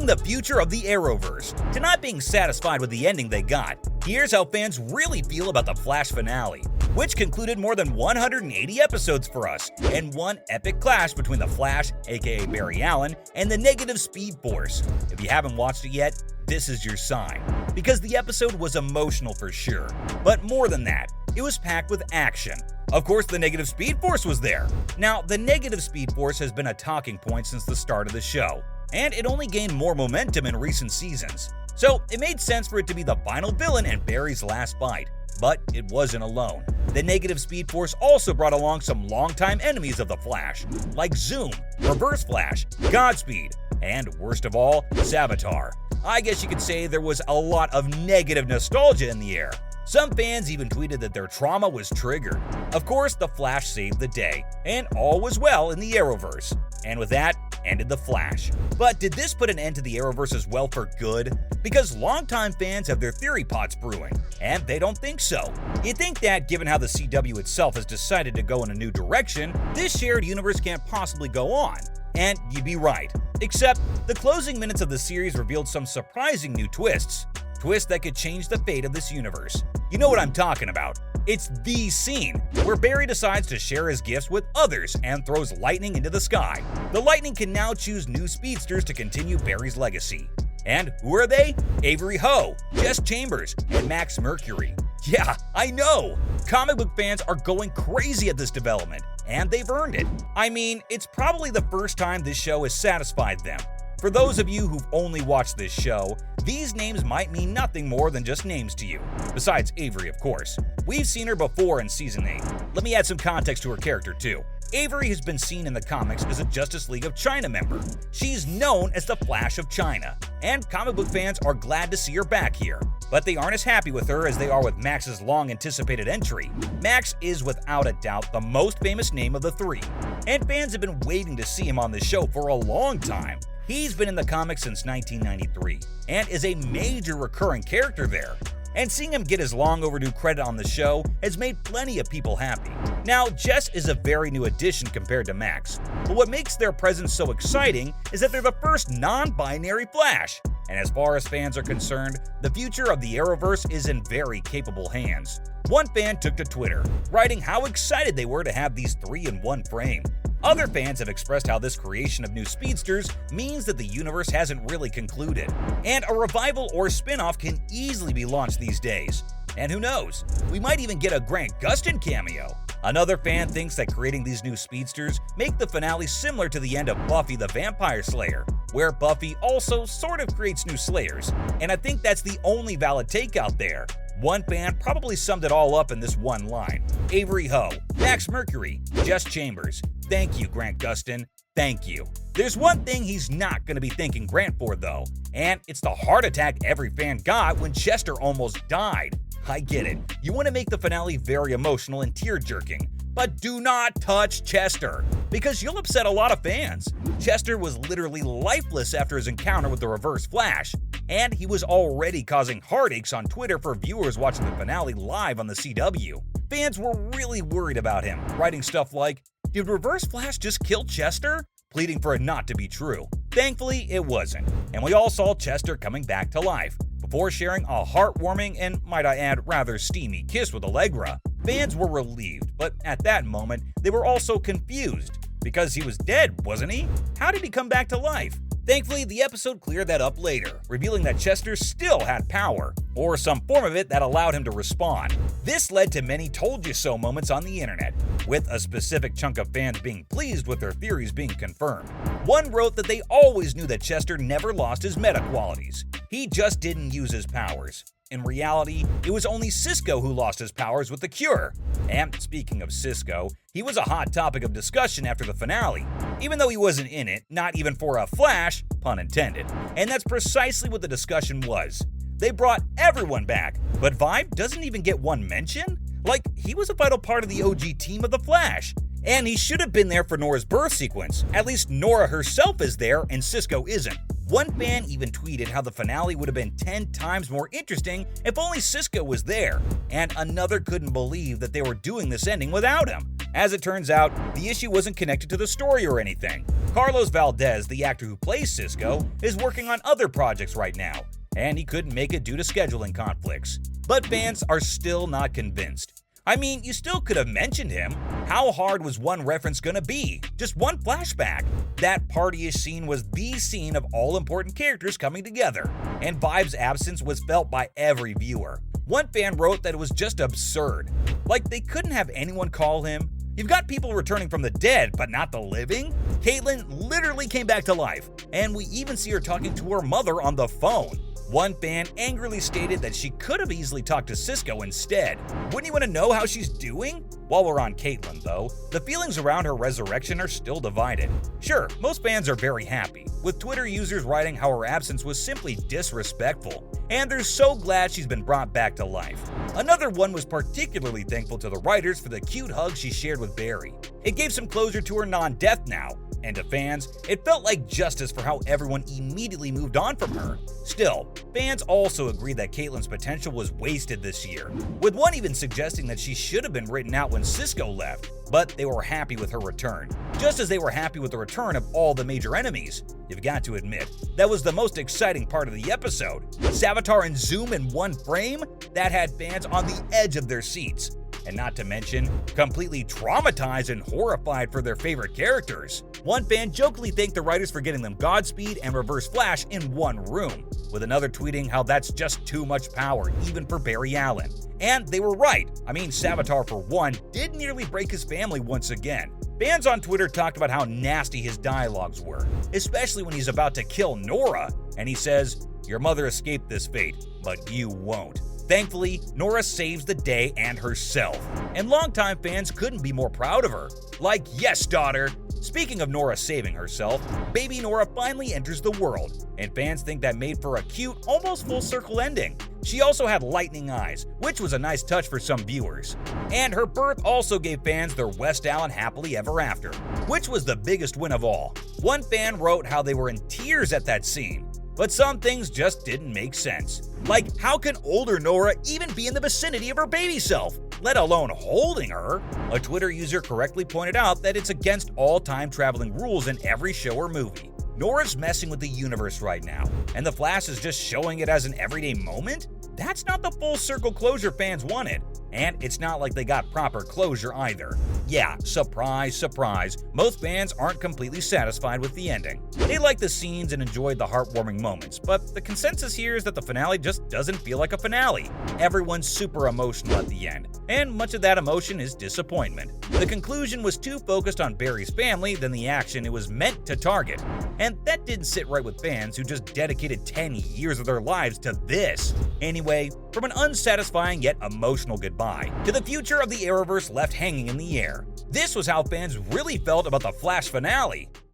Seeing the future of the Arrowverse to not being satisfied with the ending they got, here's how fans really feel about the Flash finale, which concluded more than 180 episodes for us, and one epic clash between the Flash, aka Barry Allen, and the Negative Speed Force. If you haven't watched it yet, this is your sign, because the episode was emotional for sure, but more than that, it was packed with action. Of course, the Negative Speed Force was there. Now, the Negative Speed Force has been a talking point since the start of the show, and it only gained more momentum in recent seasons. So it made sense for it to be the final villain and Barry's last fight. But it wasn't alone. The Negative Speed Force also brought along some longtime enemies of the Flash, like Zoom, Reverse Flash, Godspeed, and worst of all, Savitar. I guess you could say there was a lot of negative nostalgia in the air. Some fans even tweeted that their trauma was triggered. Of course, the Flash saved the day, and all was well in the Arrowverse. And with that, ended the Flash. But did this put an end to the Arrowverse as well for good? Because longtime fans have their theory pots brewing, and they don't think so. You'd think that, given how the CW itself has decided to go in a new direction, this shared universe can't possibly go on. And you'd be right. Except, the closing minutes of the series revealed some surprising new twists. Twists that could change the fate of this universe. You know what I'm talking about. It's the scene where Barry decides to share his gifts with others and throws lightning into the sky. The Lightning can now choose new speedsters to continue Barry's legacy. And who are they? Avery Ho, Jess Chambers, and Max Mercury. Yeah, I know! Comic book fans are going crazy at this development, and they've earned it. I mean, it's probably the first time this show has satisfied them. For those of you who've only watched this show, these names might mean nothing more than just names to you. Besides Avery, of course. We've seen her before in Season 8. Let me add some context to her character, too. Avery has been seen in the comics as a Justice League of China member. She's known as the Flash of China, and comic book fans are glad to see her back here. But they aren't as happy with her as they are with Max's long-anticipated entry. Max is without a doubt the most famous name of the three, and fans have been waiting to see him on the show for a long time. He's been in the comics since 1993, and is a major recurring character there. And seeing him get his long overdue credit on the show has made plenty of people happy. Now, Jess is a very new addition compared to Max, but what makes their presence so exciting is that they're the first non-binary Flash. And as far as fans are concerned, the future of the Arrowverse is in very capable hands. One fan took to Twitter, writing how excited they were to have these three in one frame. Other fans have expressed how this creation of new speedsters means that the universe hasn't really concluded, and a revival or spin-off can easily be launched these days. And who knows, we might even get a Grant Gustin cameo. Another fan thinks that creating these new speedsters make the finale similar to the end of Buffy the Vampire Slayer, where Buffy also sort of creates new Slayers, and I think that's the only valid take out there. One fan probably summed it all up in this one line. Avery Ho, Max Mercury, Jess Chambers. Thank you, Grant Gustin. Thank you. There's one thing he's not going to be thanking Grant for, though, and it's the heart attack every fan got when Chester almost died. I get it. You want to make the finale very emotional and tear-jerking, but do not touch Chester, because you'll upset a lot of fans. Chester was literally lifeless after his encounter with the Reverse Flash, and he was already causing heartaches on Twitter for viewers watching the finale live on the CW. Fans were really worried about him, writing stuff like, "Did Reverse Flash just kill Chester?" pleading for it not to be true. Thankfully, it wasn't, and we all saw Chester coming back to life, before sharing a heartwarming and, might I add, rather steamy kiss with Allegra. Fans were relieved, but at that moment, they were also confused, because he was dead, wasn't he? How did he come back to life? Thankfully, the episode cleared that up later, revealing that Chester still had power, or some form of it that allowed him to respond. This led to many told you so moments on the internet, with a specific chunk of fans being pleased with their theories being confirmed. One wrote that they always knew that Chester never lost his meta qualities. He just didn't use his powers. In reality, it was only Cisco who lost his powers with the cure. And speaking of Cisco, he was a hot topic of discussion after the finale, even though he wasn't in it, not even for a Flash, pun intended. And that's precisely what the discussion was. They brought everyone back, but Vibe doesn't even get one mention? Like, he was a vital part of the OG team of the Flash. And he should have been there for Nora's birth sequence. At least Nora herself is there and Cisco isn't. One fan even tweeted how the finale would have been 10 times more interesting if only Cisco was there. And another couldn't believe that they were doing this ending without him. As it turns out, the issue wasn't connected to the story or anything. Carlos Valdez, the actor who plays Cisco, is working on other projects right now, and he couldn't make it due to scheduling conflicts. But fans are still not convinced. I mean, you still could have mentioned him. How hard was one reference gonna be? Just one flashback. That partyish scene was the scene of all important characters coming together, and Vibe's absence was felt by every viewer. One fan wrote that it was just absurd. Like, they couldn't have anyone call him. You've got people returning from the dead, but not the living? Caitlin literally came back to life, and we even see her talking to her mother on the phone. One fan angrily stated that she could have easily talked to Cisco instead. Wouldn't you want to know how she's doing? While we're on Caitlin, though, the feelings around her resurrection are still divided. Sure, most fans are very happy, with Twitter users writing how her absence was simply disrespectful, and they're so glad she's been brought back to life. Another one was particularly thankful to the writers for the cute hug she shared with Barry. It gave some closure to her non-death now, and to fans, it felt like justice for how everyone immediately moved on from her. Still, fans also agreed that Caitlin's potential was wasted this year, with one even suggesting that she should have been written out when Cisco left, but they were happy with her return, just as they were happy with the return of all the major enemies. You've got to admit, that was the most exciting part of the episode. Savitar and Zoom in one frame? That had fans on the edge of their seats. And not to mention, completely traumatized and horrified for their favorite characters. One fan jokingly thanked the writers for getting them Godspeed and Reverse Flash in one room, with another tweeting how that's just too much power, even for Barry Allen. And they were right. I mean, Savitar, for one, did nearly break his family once again. Fans on Twitter talked about how nasty his dialogues were, especially when he's about to kill Nora, and he says, "Your mother escaped this fate, but you won't." Thankfully, Nora saves the day and herself, and longtime fans couldn't be more proud of her. Like, yes, daughter! Speaking of Nora saving herself, baby Nora finally enters the world, and fans think that made for a cute, almost full circle ending. She also had lightning eyes, which was a nice touch for some viewers. And her birth also gave fans their West Allen happily ever after, which was the biggest win of all. One fan wrote how they were in tears at that scene. But some things just didn't make sense. Like, how can older Nora even be in the vicinity of her baby self, let alone holding her? A Twitter user correctly pointed out that it's against all time-traveling rules in every show or movie. Nora's messing with the universe right now, and the Flash is just showing it as an everyday moment? That's not the full circle closure fans wanted. And it's not like they got proper closure either. Yeah, surprise, surprise, most fans aren't completely satisfied with the ending. They liked the scenes and enjoyed the heartwarming moments, but the consensus here is that the finale just doesn't feel like a finale. Everyone's super emotional at the end, and much of that emotion is disappointment. The conclusion was too focused on Barry's family than the action it was meant to target, and that didn't sit right with fans who just dedicated 10 years of their lives to this. Anyway, from an unsatisfying yet emotional goodbye to the future of the Arrowverse left hanging in the air, this was how fans really felt about the Flash finale.